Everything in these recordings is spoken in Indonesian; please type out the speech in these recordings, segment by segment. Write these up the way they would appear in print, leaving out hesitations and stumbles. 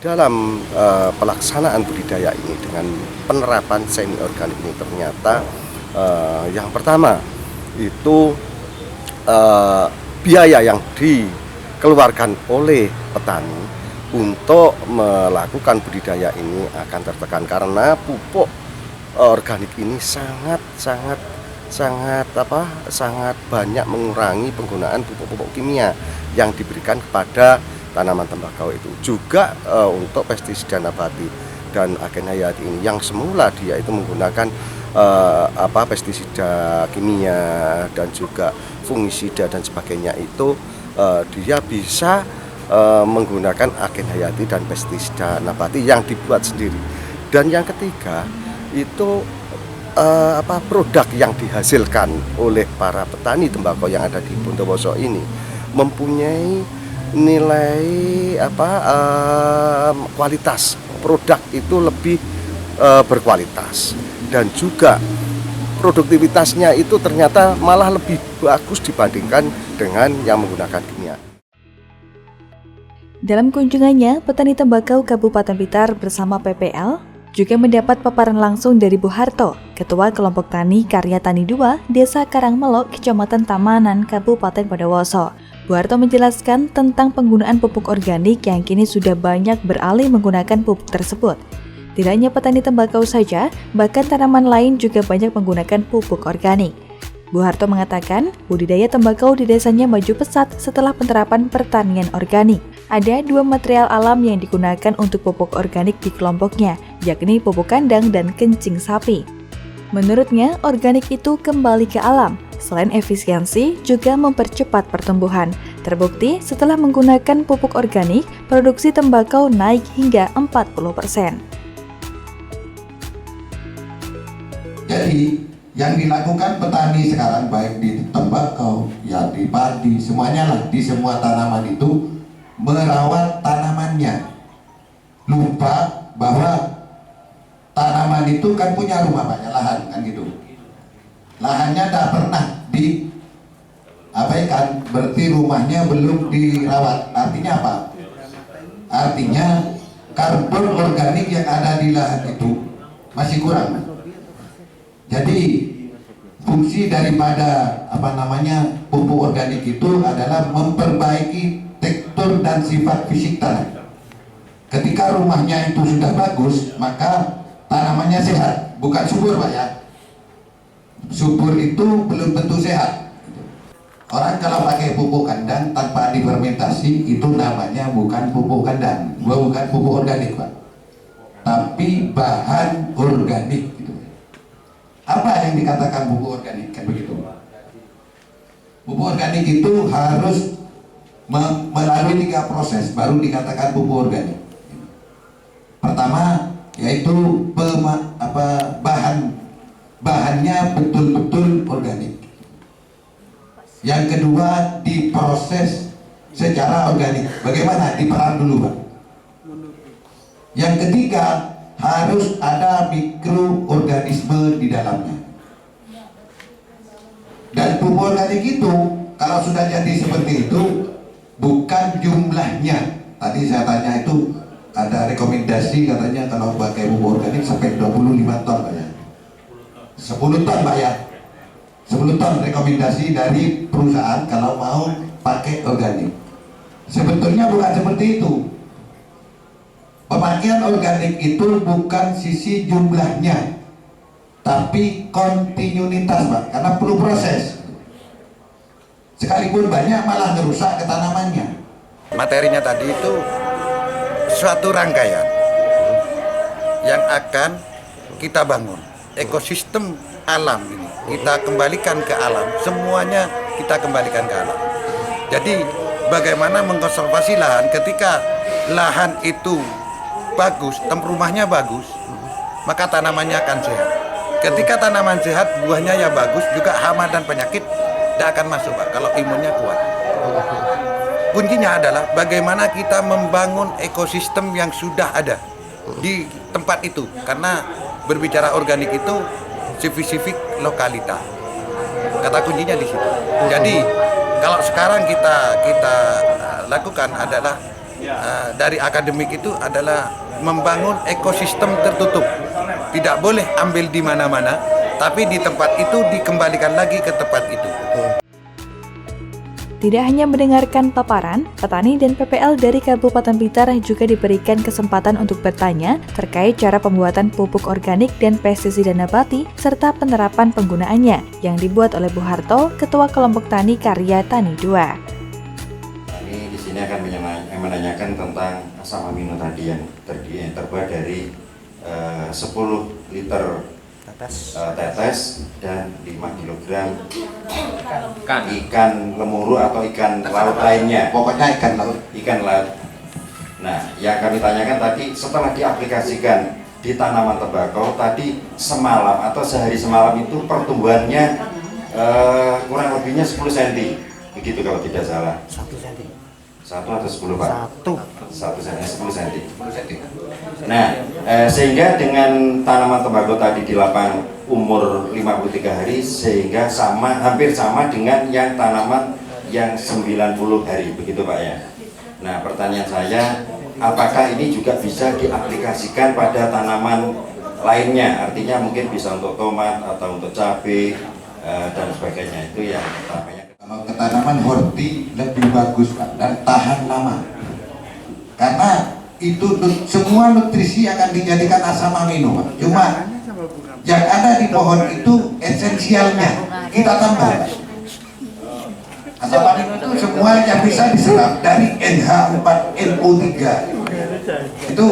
dalam pelaksanaan budidaya ini dengan penerapan semi organik ini ternyata yang pertama itu biaya yang dikeluarkan oleh petani untuk melakukan budidaya ini akan tertekan karena pupuk organik ini sangat banyak mengurangi penggunaan pupuk-pupuk kimia yang diberikan kepada tanaman tembakau itu. Juga untuk pestisida nabati dan agen hayati ini yang semula dia itu menggunakan pestisida kimia dan juga fungisida dan sebagainya itu dia bisa menggunakan agen hayati dan pestisida nabati yang dibuat sendiri. Dan yang ketiga itu produk yang dihasilkan oleh para petani tembakau yang ada di Bondowoso ini mempunyai nilai kualitas produk itu lebih berkualitas dan juga produktivitasnya itu ternyata malah lebih bagus dibandingkan dengan yang menggunakan kimia. Dalam kunjungannya, petani tembakau Kabupaten Blitar bersama PPL juga mendapat paparan langsung dari Bu Harto, Ketua Kelompok Tani Karya Tani 2, Desa Karangmelok, Kecamatan Tamanan, Kabupaten Bondowoso. Bu Harto menjelaskan tentang penggunaan pupuk organik yang kini sudah banyak beralih menggunakan pupuk tersebut. Tidak hanya petani tembakau saja, bahkan tanaman lain juga banyak menggunakan pupuk organik. Bu Harto mengatakan, budidaya tembakau di desanya maju pesat setelah penerapan pertanian organik. Ada 2 material alam yang digunakan untuk pupuk organik di kelompoknya, yakni pupuk kandang dan kencing sapi. Menurutnya, organik itu kembali ke alam. Selain efisiensi, juga mempercepat pertumbuhan. Terbukti setelah menggunakan pupuk organik, produksi tembakau naik hingga 40%. Jadi, yang dilakukan petani sekarang baik di tembakau, ya di padi, semuanya lah, di semua tanaman itu merawat tanamannya. Lupa bahwa tanaman itu kan punya rumah, banyak lahan kan gitu. Lahannya tak pernah diabaikan, berarti rumahnya belum dirawat. Artinya apa? Artinya karbon organik yang ada di lahan itu masih kurang. Jadi fungsi daripada pupuk organik itu adalah memperbaiki tekstur dan sifat fisik tanah. Ketika rumahnya itu sudah bagus, maka tanamannya sehat, bukan subur, Pak ya. Subur itu belum tentu sehat. Orang kalau pakai pupuk kandang tanpa difermentasi itu namanya bukan pupuk kandang, bukan pupuk organik, Pak, tapi bahan organik gitu. Apa yang dikatakan pupuk organik? Kan begitu. Pupuk organik itu harus melalui 3 proses baru dikatakan pupuk organik. Pertama yaitu bahannya betul-betul organik. Yang kedua diproses secara organik. Bagaimana? Diperah dulu, Pak. Yang ketiga harus ada mikroorganisme di dalamnya. Dan pupuk organik itu kalau sudah jadi seperti itu bukan jumlahnya. Tadi saya tanya itu ada rekomendasi katanya kalau pakai pupuk organik sampai 25 ton, Pak ya. 10 ton, Pak ya. 10 ton rekomendasi dari perusahaan kalau mau pakai organik. Sebetulnya bukan seperti itu. Pemakaian organik itu bukan sisi jumlahnya, tapi kontinuitas, Pak, karena perlu proses. Sekalipun banyak malah merusak ke tanamannya. Materinya tadi itu suatu rangkaian yang akan kita bangun. Ekosistem alam ini kita kembalikan ke alam, semuanya kita kembalikan ke alam. Jadi bagaimana mengkonservasi lahan ketika lahan itu bagus, rumahnya bagus, maka tanamannya akan sehat. Ketika tanaman sehat, buahnya ya bagus, juga hama dan penyakit tidak akan masuk, Pak, kalau imunnya kuat. Kuncinya adalah bagaimana kita membangun ekosistem yang sudah ada di tempat itu, karena berbicara organik itu spesifik lokalita. Kata kuncinya di situ. Jadi kalau sekarang kita lakukan adalah dari akademik itu adalah membangun ekosistem tertutup. Tidak boleh ambil di mana-mana, tapi di tempat itu dikembalikan lagi ke tempat itu. Tidak hanya mendengarkan paparan, petani dan PPL dari Kabupaten Blitar juga diberikan kesempatan untuk bertanya terkait cara pembuatan pupuk organik dan pestisida nabati serta penerapan penggunaannya yang dibuat oleh Bu Harto, Ketua Kelompok Tani Karya Tani 2. Kami di sini akan menanyakan tentang asam amino tadi yang terbuat dari 10 liter tetes dan 5 kg ikan lemuru atau ikan laut lainnya. Pokoknya ikan laut. Ikan laut. Nah, yang kami tanyakan tadi setelah diaplikasikan di tanaman tembakau tadi semalam atau sehari semalam itu pertumbuhannya kurang lebihnya 10 cm. Begitu kalau tidak salah. 1 cm. 1 atau 10 Pak? 1 cm, 10 cm. Nah, sehingga dengan tanaman tembakau tadi di lapang umur 53 hari sehingga hampir sama dengan yang tanaman yang 90 hari, begitu Pak ya. Nah, pertanyaan saya, apakah ini juga bisa diaplikasikan pada tanaman lainnya? Artinya mungkin bisa untuk tomat atau untuk cabai dan sebagainya. Itu yang pertamanya. Kalau ke tanaman horti lebih bagus Pak dan tahan lama. Karena itu semua nutrisi akan dijadikan asam amino Pak. Cuma yang ada di pohon itu esensialnya kita tambah Pak. Asam amino itu semuanya bisa diserap dari NH4NO3. Itu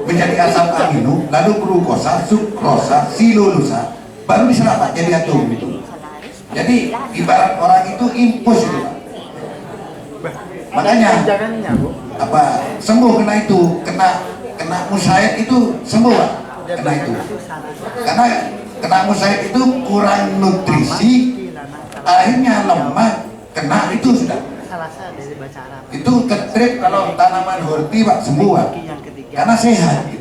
menjadi asam amino, lalu glukosa, sukrosa, silulosa, baru diserap Pak jadi atom itu. Jadi ibarat orang itu impus itu Pak. Makanya sembuh kena itu, kena musaid itu sembuh Pak, kena itu. Karena kena musaid itu kurang nutrisi, akhirnya lemah, kena itu sudah. Itu ketrip kalau tanaman horti Pak sembuh Pak, karena sehat gitu.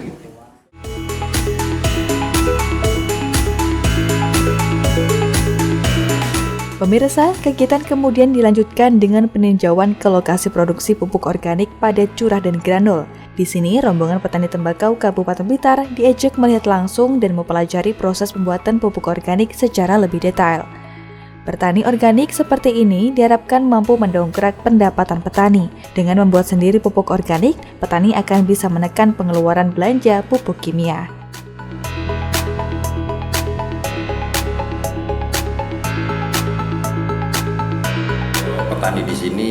Pemirsa, kegiatan kemudian dilanjutkan dengan peninjauan ke lokasi produksi pupuk organik pada curah dan granul. Di sini, rombongan petani tembakau Kabupaten Blitar diajak melihat langsung dan mempelajari proses pembuatan pupuk organik secara lebih detail. Bertani organik seperti ini diharapkan mampu mendongkrak pendapatan petani. Dengan membuat sendiri pupuk organik, petani akan bisa menekan pengeluaran belanja pupuk kimia. Petani di sini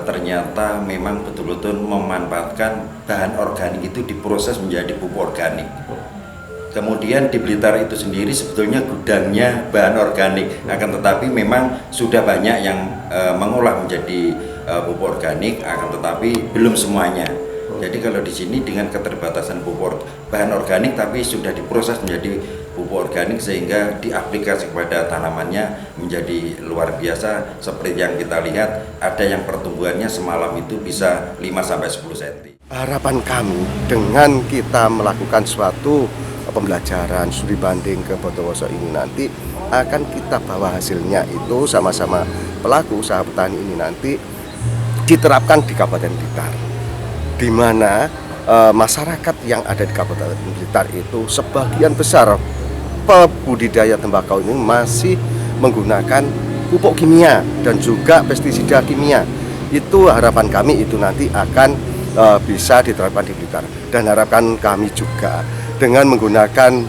ternyata memang betul-betul memanfaatkan bahan organik itu diproses menjadi pupuk organik. Kemudian di Blitar itu sendiri sebetulnya gudangnya bahan organik, akan tetapi memang sudah banyak yang mengolah menjadi pupuk organik, akan tetapi belum semuanya. Jadi kalau di sini dengan keterbatasan pupuk bahan organik tapi sudah diproses menjadi pupuk organik sehingga diaplikasi kepada tanamannya menjadi luar biasa. Seperti yang kita lihat, ada yang pertumbuhannya semalam itu bisa 5-10 cm. Harapan kami dengan kita melakukan suatu pembelajaran studi banding ke Bondowoso ini nanti akan kita bawa hasilnya itu sama-sama pelaku usaha petani ini nanti diterapkan di Kabupaten Blitar, di mana masyarakat yang ada di Kabupaten Blitar itu sebagian besar pembudidaya tembakau ini masih menggunakan pupuk kimia dan juga pestisida kimia. Itu harapan kami itu nanti akan bisa diterapkan di Blitar, dan harapan kami juga dengan menggunakan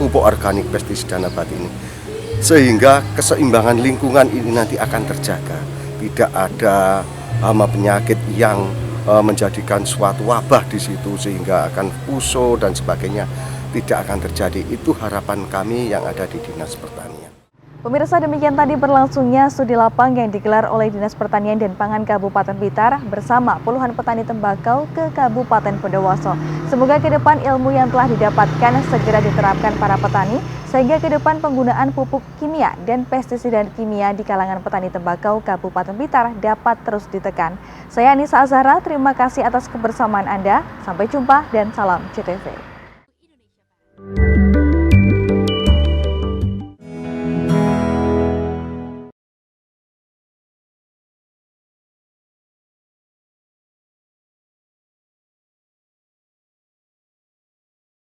pupuk organik pestisida nabati ini sehingga keseimbangan lingkungan ini nanti akan terjaga, tidak ada hama penyakit yang menjadikan suatu wabah di situ sehingga akan puso dan sebagainya tidak akan terjadi. Itu harapan kami yang ada di Dinas Pertanian. Pemirsa, demikian tadi berlangsungnya studi lapang yang digelar oleh Dinas Pertanian dan Pangan Kabupaten Blitar bersama puluhan petani tembakau ke Kabupaten Bondowoso. Semoga ke depan ilmu yang telah didapatkan segera diterapkan para petani, sehingga ke depan penggunaan pupuk kimia dan pestisida kimia di kalangan petani tembakau Kabupaten Blitar dapat terus ditekan. Saya Anissa Azhara, terima kasih atas kebersamaan Anda. Sampai jumpa dan salam CTV.